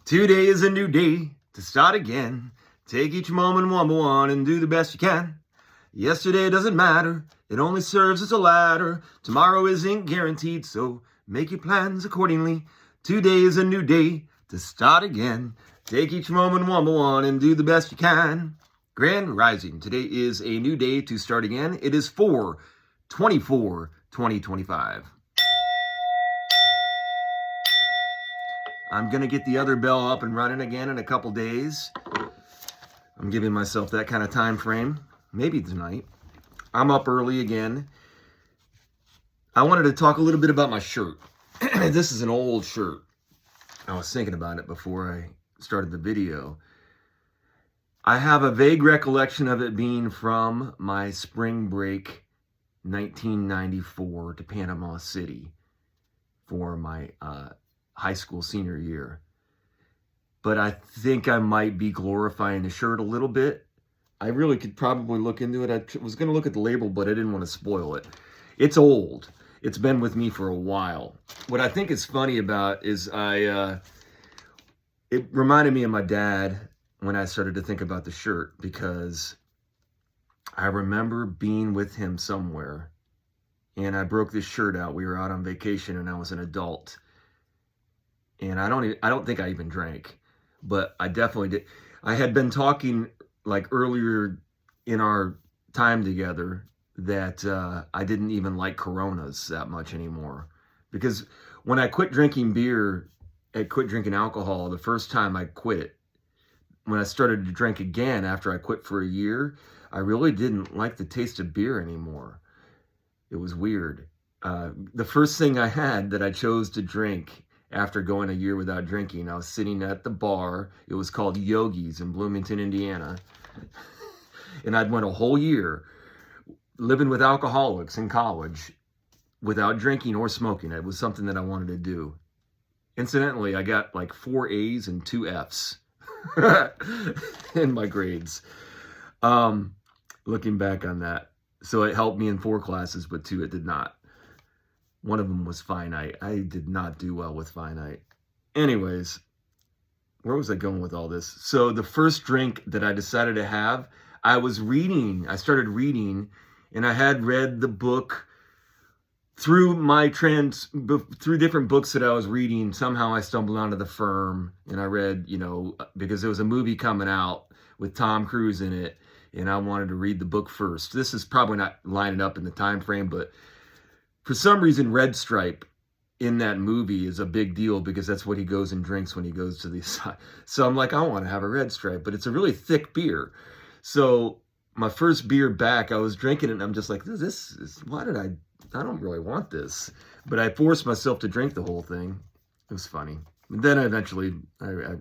Today is a new day to start again. Take each moment one by one and do the best you can. Yesterday doesn't matter, it only serves as a ladder. Tomorrow isn't guaranteed, so make your plans accordingly. Today is a new day to start again. Take each moment one by one and do the best you can. Grand Rising, today is a new day to start again. It is 4/24/2025. I'm going to get the other bell up and running again in a couple days. I'm giving myself that kind of time frame. Maybe tonight. I'm up early again. I wanted to talk a little bit about my shirt. This is an old shirt. I was thinking about it before I started the video. I have a vague recollection of it being from my spring break 1994 to Panama City for my high school senior year. But I think I might be glorifying the shirt a little bit. I really could probably look into it. I was going to look at the label, but I didn't want to spoil it. It's old. It's been with me for a while. What I think is funny about is it reminded me of my dad when I started to think about the shirt, because I remember being with him somewhere and I broke this shirt out. We were out on vacation and I was an adult. And I don't think I even drank, but I definitely did. I had been talking like earlier in our time together that I didn't even like Coronas that much anymore, because when I quit drinking beer, I quit drinking alcohol the first time I quit it. When I started to drink again after I quit for a year, I really didn't like the taste of beer anymore. It was weird. The first thing I had that I chose to drink after going a year without drinking, I was sitting at the bar. It was called Yogi's in Bloomington, Indiana. And I'd went a whole year living with alcoholics in college without drinking or smoking. It was something that I wanted to do. Incidentally, I got like 4 A's and 2 F's in my grades. Looking back on that. So it helped me in 4 classes, but 2 it did not. One of them was finite. I did not do well with finite. Anyways, where was I going with all this? So the first drink that I decided to have, I started reading, and I had read the book through different books that I was reading. Somehow I stumbled onto The Firm, and I read, because there was a movie coming out with Tom Cruise in it, and I wanted to read the book first. This is probably not lining up in the time frame, but for some reason, Red Stripe in that movie is a big deal, because that's what he goes and drinks when he goes to the side. So I'm like, I want to have a Red Stripe, but it's a really thick beer. So my first beer back, I was drinking it, and I'm just like, I don't really want this. But I forced myself to drink the whole thing. It was funny. And then eventually, I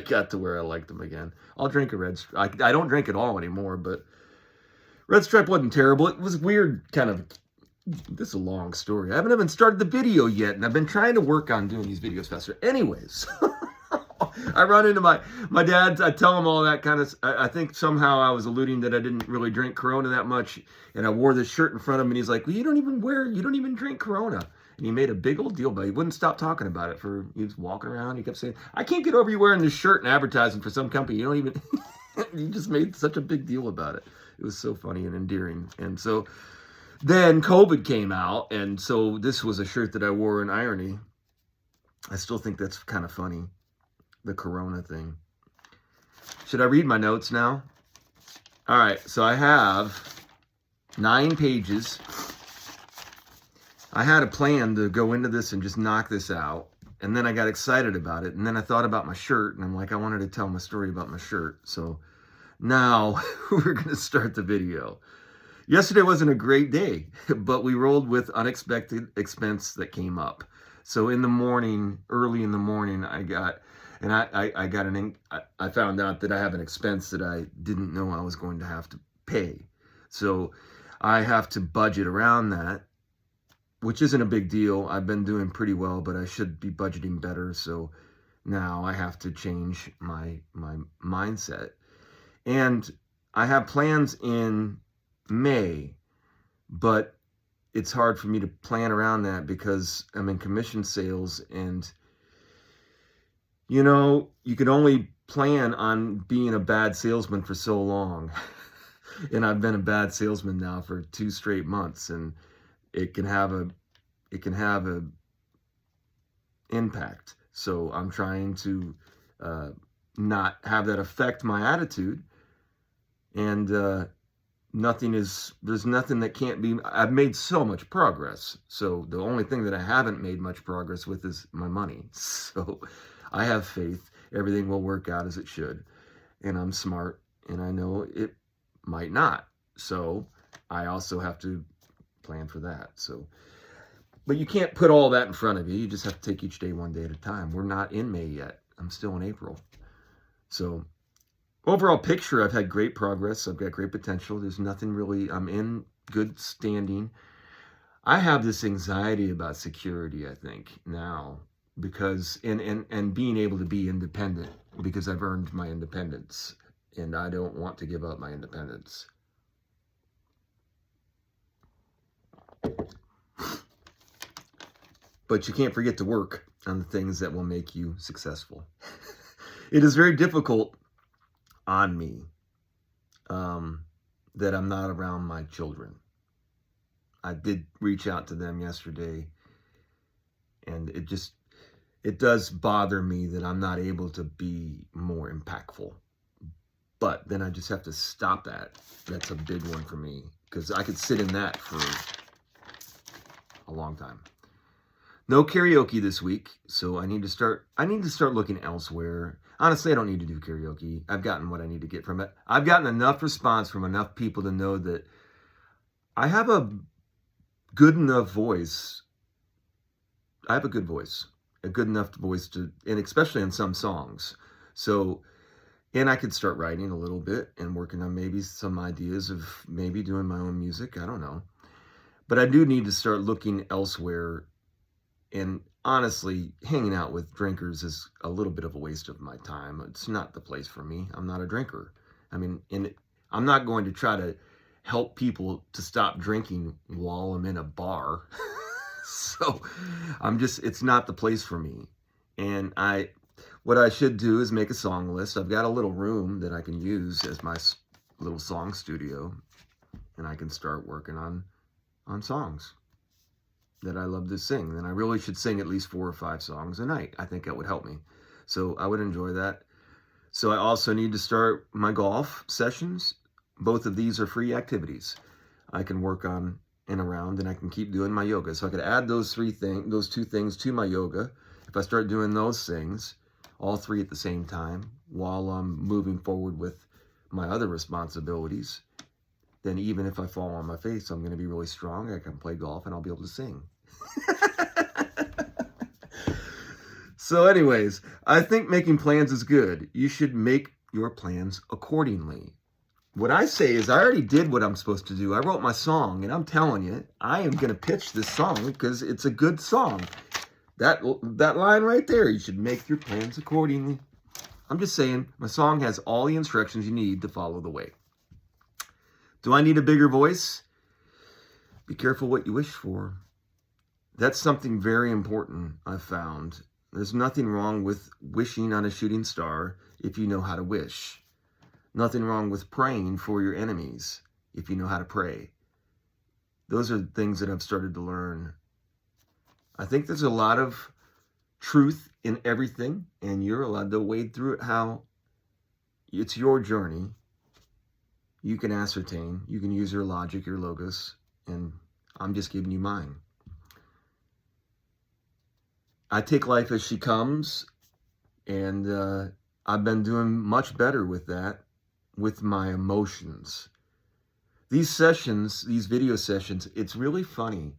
got to where I liked them again. I'll drink a Red Stripe. I don't drink it all anymore, but Red Stripe wasn't terrible. It was weird, kind of. This is a long story. I haven't even started the video yet, and I've been trying to work on doing these videos faster. Anyways, I run into my dad. I tell him all that kind of. I think somehow I was alluding that I didn't really drink Corona that much, and I wore this shirt in front of him, and he's like, "Well, you don't even drink Corona." And he made a big old deal about it. He wouldn't stop talking about it. He was walking around. He kept saying, "I can't get over you wearing this shirt and advertising for some company. You don't even." He just made such a big deal about it. It was so funny and endearing, and so. Then COVID came out, and so this was a shirt that I wore in irony. I still think that's kind of funny, the Corona thing. Should I read my notes now? All right, so I have 9 pages. I had a plan to go into this and just knock this out, and then I got excited about it, and then I thought about my shirt, and I'm like, I wanted to tell my story about my shirt. So now we're going to start the video. Yesterday wasn't a great day, but we rolled with unexpected expense that came up. So in the morning, early in the morning, I found out that I have an expense that I didn't know I was going to have to pay. So I have to budget around that, which isn't a big deal. I've been doing pretty well, but I should be budgeting better. So now I have to change my mindset. And I have plans in May, but it's hard for me to plan around that because I'm in commission sales, and you can only plan on being a bad salesman for so long. And I've been a bad salesman now for 2 straight months, and it can have a impact. So I'm trying to not have that affect my attitude. And there's nothing that can't be. I've made so much progress. So the only thing that I haven't made much progress with is my money. So I have faith everything will work out as it should. And I'm smart, and I know it might not. So I also have to plan for that. So, but you can't put all that in front of you. You just have to take each day one day at a time. We're not in May yet. I'm still in April. So overall picture, I've had great progress. I've got great potential. There's nothing really, I'm in good standing. I have this anxiety about security, I think, now, because, and being able to be independent, because I've earned my independence, and I don't want to give up my independence. But you can't forget to work on the things that will make you successful. It is very difficult on me that I'm not around my children. I did reach out to them yesterday, and it does bother me that I'm not able to be more impactful. But then I just have to stop that. That's a big one for me, because I could sit in that for a long time. No karaoke this week, so I need to start looking elsewhere. Honestly, I don't need to do karaoke. I've gotten what I need to get from it. I've gotten enough response from enough people to know that I have a good enough voice. I have a good voice, a good enough voice and especially in some songs. So, and I could start writing a little bit and working on maybe some ideas of maybe doing my own music. I don't know. But I do need to start looking elsewhere. And honestly, hanging out with drinkers is a little bit of a waste of my time. It's not the place for me. I'm not a drinker. I mean, and I'm not going to try to help people to stop drinking while I'm in a bar. So it's not the place for me. And what I should do is make a song list. I've got a little room that I can use as my little song studio, and I can start working on songs that I love to sing. And I really should sing at least 4 or 5 songs a night. I think that would help me. So I would enjoy that. So I also need to start my golf sessions. Both of these are free activities I can work on and around, and I can keep doing my yoga. So I could add those 2 things to my yoga. If I start doing those things, all 3 at the same time, while I'm moving forward with my other responsibilities, then even if I fall on my face, I'm going to be really strong. I can play golf and I'll be able to sing. So anyways, I think making plans is good. You should make your plans accordingly. What I say is I already did what I'm supposed to do. I wrote my song, and I'm telling you, I am going to pitch this song because it's a good song. That line right there, you should make your plans accordingly. I'm just saying, my song has all the instructions you need to follow the way. Do I need a bigger voice? Be careful what you wish for. That's something very important I've found. There's nothing wrong with wishing on a shooting star if you know how to wish. Nothing wrong with praying for your enemies if you know how to pray. Those are things that I've started to learn. I think there's a lot of truth in everything, and you're allowed to wade through it how it's your journey. You can ascertain, you can use your logic, your logos, and I'm just giving you mine. I take life as she comes, and I've been doing much better with that, with my emotions. These sessions, these video sessions, it's really funny.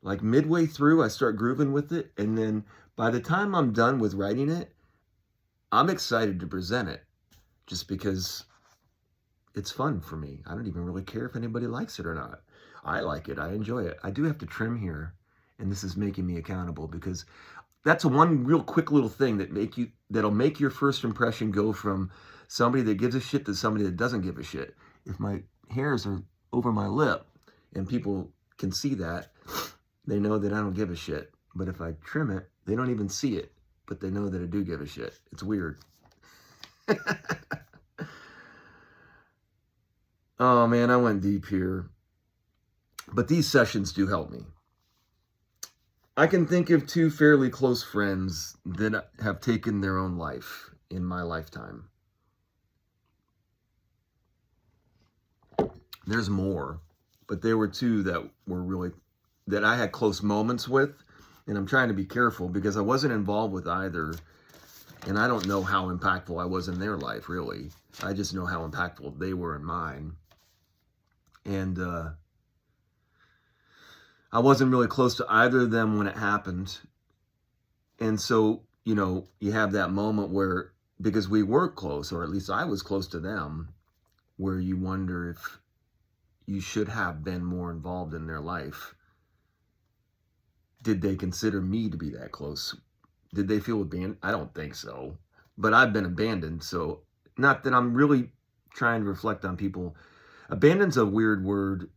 Like midway through, I start grooving with it, and then by the time I'm done with writing it, I'm excited to present it, just because it's fun for me. I don't even really care if anybody likes it or not. I like it. I enjoy it. I do have to trim here, and this is making me accountable, because that's one real quick little thing that'll make your first impression go from somebody that gives a shit to somebody that doesn't give a shit. If my hairs are over my lip and people can see that, they know that I don't give a shit. But if I trim it, they don't even see it, but they know that I do give a shit. It's weird. Oh man, I went deep here. But these sessions do help me. I can think of 2 fairly close friends that have taken their own life in my lifetime. There's more, but there were 2 that were really, that I had close moments with, and I'm trying to be careful because I wasn't involved with either, and I don't know how impactful I was in their life, really. I just know how impactful they were in mine. And I wasn't really close to either of them when it happened. And so, you know, you have that moment where, because we were close, or at least I was close to them, where you wonder if you should have been more involved in their life. Did they consider me to be that close? Did they feel abandoned? I don't think so. But I've been abandoned, so not that I'm really trying to reflect on people. Abandoned's a weird word.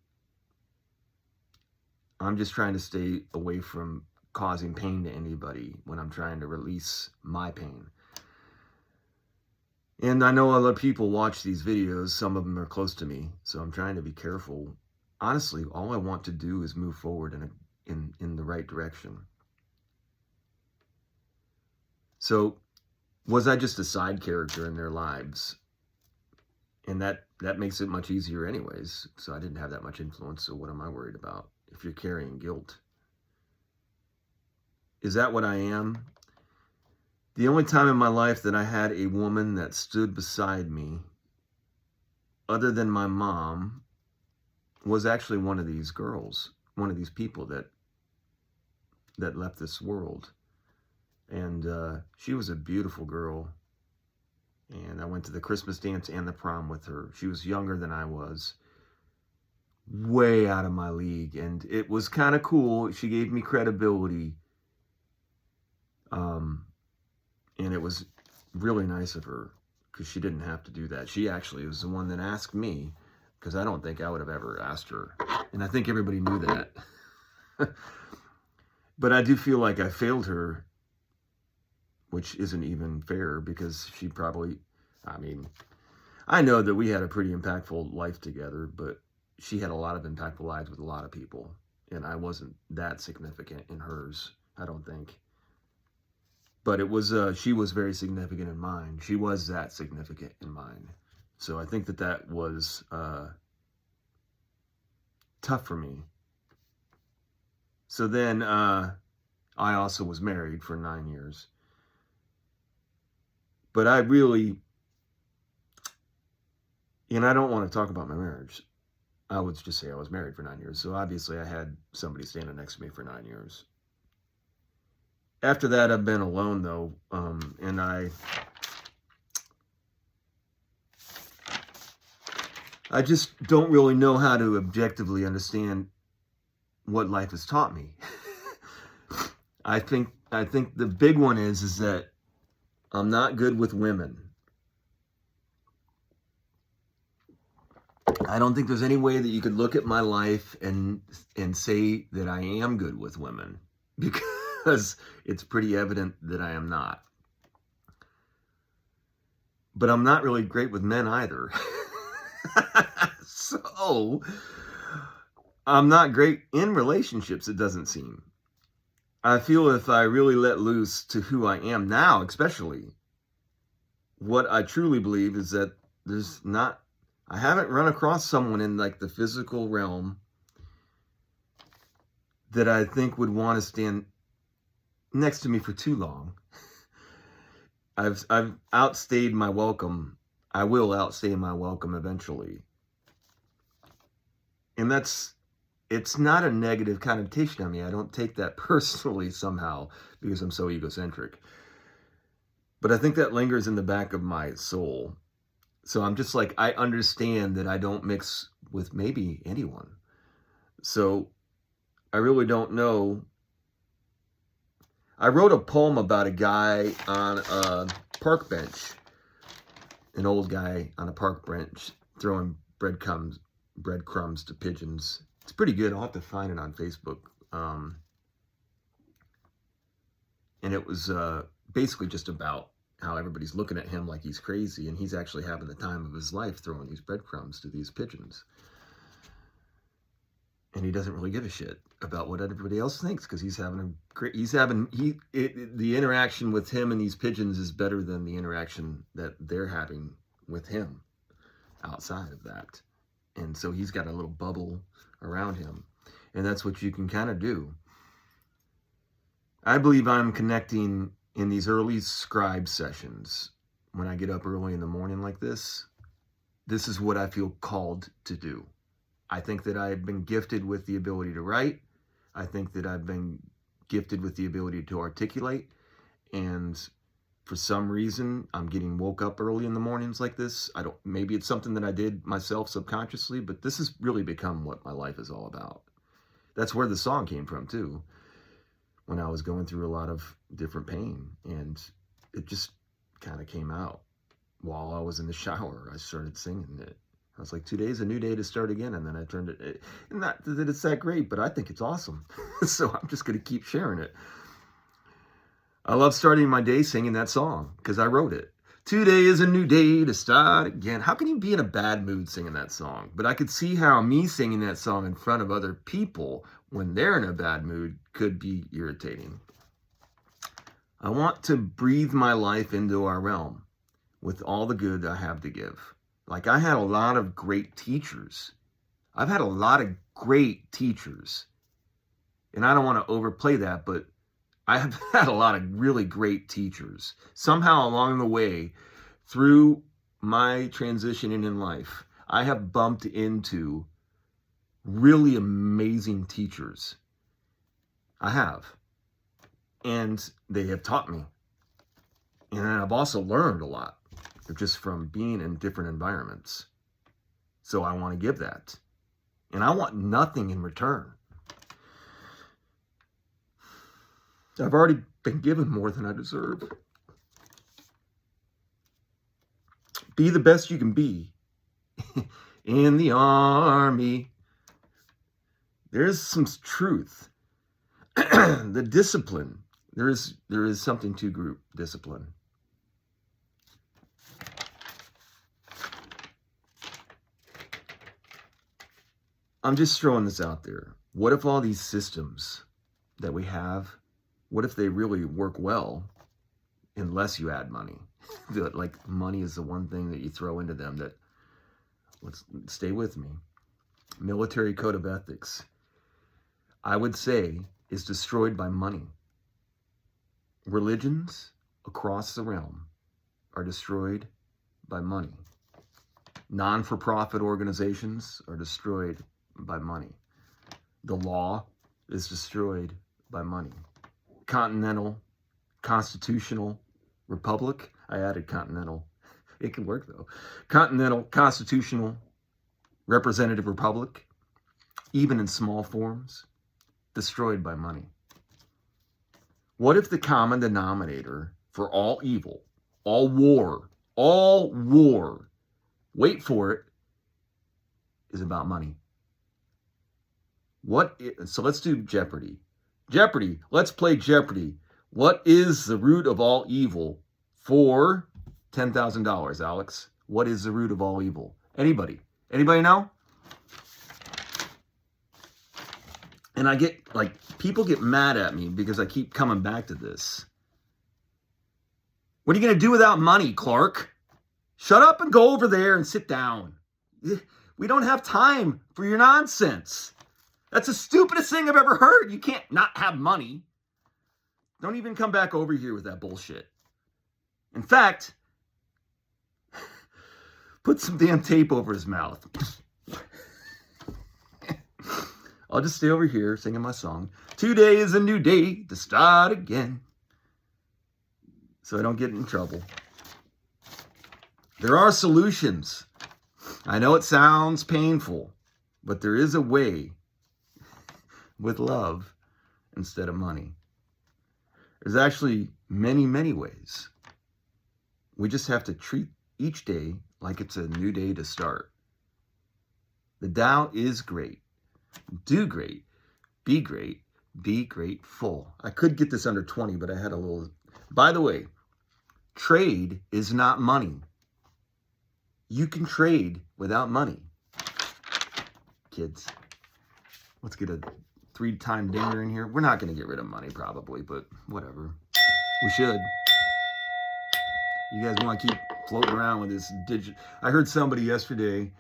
I'm just trying to stay away from causing pain to anybody when I'm trying to release my pain. And I know other people watch these videos. Some of them are close to me, so I'm trying to be careful. Honestly, all I want to do is move forward in the right direction. So, was I just a side character in their lives? And that makes it much easier anyways. So I didn't have that much influence, so what am I worried about if you're carrying guilt? Is that what I am? The only time in my life that I had a woman that stood beside me, other than my mom, was actually one of these girls, one of these people that left this world. And she was a beautiful girl. And I went to the Christmas dance and the prom with her. She was younger than I was. Way out of my league. And it was kind of cool. She gave me credibility. And it was really nice of her, because she didn't have to do that. She actually was the one that asked me, because I don't think I would have ever asked her. And I think everybody knew that. But I do feel like I failed her, which isn't even fair, because she probably, I mean, I know that we had a pretty impactful life together, but she had a lot of impactful lives with a lot of people, and I wasn't that significant in hers, I don't think. But it was, she was very significant in mine. She was that significant in mine. So I think that was tough for me. So then I also was married for 9 years. But I really, and I don't want to talk about my marriage. I would just say I was married for 9 years. So obviously I had somebody standing next to me for 9 years. After that, I've been alone though. And I just don't really know how to objectively understand what life has taught me. I think the big one is that I'm not good with women. I don't think there's any way that you could look at my life and say that I am good with women, because it's pretty evident that I am not. But I'm not really great with men either. So I'm not great in relationships, it doesn't seem. I feel if I really let loose to who I am now, especially, what I truly believe is that I haven't run across someone in like the physical realm that I think would want to stand next to me for too long. I've outstayed my welcome. I will outstay my welcome eventually. And it's not a negative connotation on me. I don't take that personally somehow because I'm so egocentric. But I think that lingers in the back of my soul. So I'm just like, I understand that I don't mix with maybe anyone. So I really don't know. I wrote a poem about a guy on a park bench, an old guy on a park bench throwing breadcrumbs to pigeons. It's pretty good. I'll have to find it on Facebook. And it was basically just about how everybody's looking at him like he's crazy, and he's actually having the time of his life throwing these breadcrumbs to these pigeons. And he doesn't really give a shit about what everybody else thinks, because he's having a great, the interaction with him and these pigeons is better than the interaction that they're having with him outside of that. And so he's got a little bubble around him. And that's what you can kind of do. I believe I'm connecting in these early scribe sessions. When I get up early in the morning like this is what I feel called to do. I think that I've been gifted with the ability to write. I think that I've been gifted with the ability to articulate. And for some reason, I'm getting woke up early in the mornings like this. Maybe it's something that I did myself subconsciously, but this has really become what my life is all about. That's where the song came from too. When I was going through a lot of different pain, and it just kind of came out while I was in the shower. I started singing it. I was like, today's a new day to start again. And then I turned it, not that it's that great, but I think it's awesome. So I'm just going to keep sharing it. I love starting my day singing that song because I wrote it. Today is a new day to start again. How can you be in a bad mood singing that song? But I could see how me singing that song in front of other people when they're in a bad mood could be irritating. I want to breathe my life into our realm with all the good I have to give. Like, I had a lot of great teachers. I've had a lot of great teachers. And I don't want to overplay that, but I have had a lot of really great teachers. Somehow along the way, through my transition in life, I have bumped into really amazing teachers. I have. And they have taught me. And I've also learned a lot just from being in different environments. So I want to give that. And I want nothing in return. I've already been given more than I deserve. Be the best you can be in the army. There's some truth. The discipline. There is something to group discipline. I'm just throwing this out there. What if all these systems that we have, what if they really work well unless you add money? Like, money is the one thing that you throw into them that, let's stay with me. Military code of ethics, I would say, is destroyed by money. Religions across the realm are destroyed by money. Non-for-profit organizations are destroyed by money. The law is destroyed by money. Continental, constitutional republic. I added continental. It can work though. Continental, constitutional, representative republic, even in small forms, destroyed by money. What if the common denominator for all evil, all war, wait for it, is about money? So let's do Jeopardy. Jeopardy, let's play Jeopardy. What is the root of all evil for $10,000, Alex? What is the root of all evil? Anybody? Anybody know? And I get, like, people get mad at me because I keep coming back to this. What are you going to do without money, Clark? Shut up and go over there and sit down. We don't have time for your nonsense. That's the stupidest thing I've ever heard. You can't not have money. Don't even come back over here with that bullshit. In fact, put some damn tape over his mouth. I'll just stay over here singing my song. Today is a new day to start again. So I don't get in trouble. There are solutions. I know it sounds painful, but there is a way with love instead of money. There's actually many, many ways. We just have to treat each day like it's a new day to start. The Tao is great. Do great. Be great. Be grateful. I could get this under 20, but I had a little By the way, trade is not money. You can trade without money. Kids, let's get a 3-time dinger in here. We're not going to get rid of money probably, but whatever. We should. You guys want to keep floating around with this digital. I heard somebody yesterday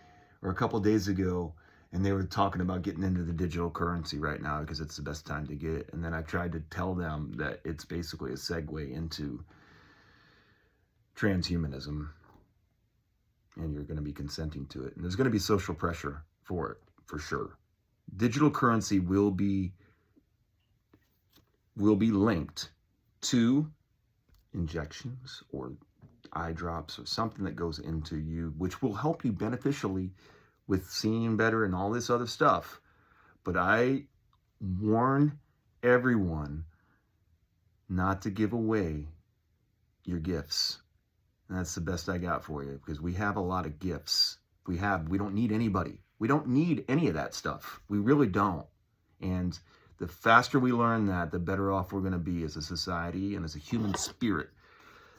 or a couple days ago, and they were talking about getting into the digital currency right now because it's the best time to get. And then I tried to tell them that it's basically a segue into transhumanism, and you're going to be consenting to it. And there's going to be social pressure for it, for sure. Digital currency will be linked to injections or eye drops or something that goes into you, which will help you beneficially with seeing better and all this other stuff. But I warn everyone not to give away your gifts. And that's the best I got for you, because we have a lot of gifts. We don't need anybody. We don't need any of that stuff. We really don't. And the faster we learn that, the better off we're going to be as a society and as a human spirit.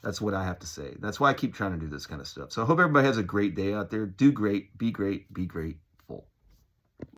That's what I have to say. That's why I keep trying to do this kind of stuff. So I hope everybody has a great day out there. Do great, be great, be great.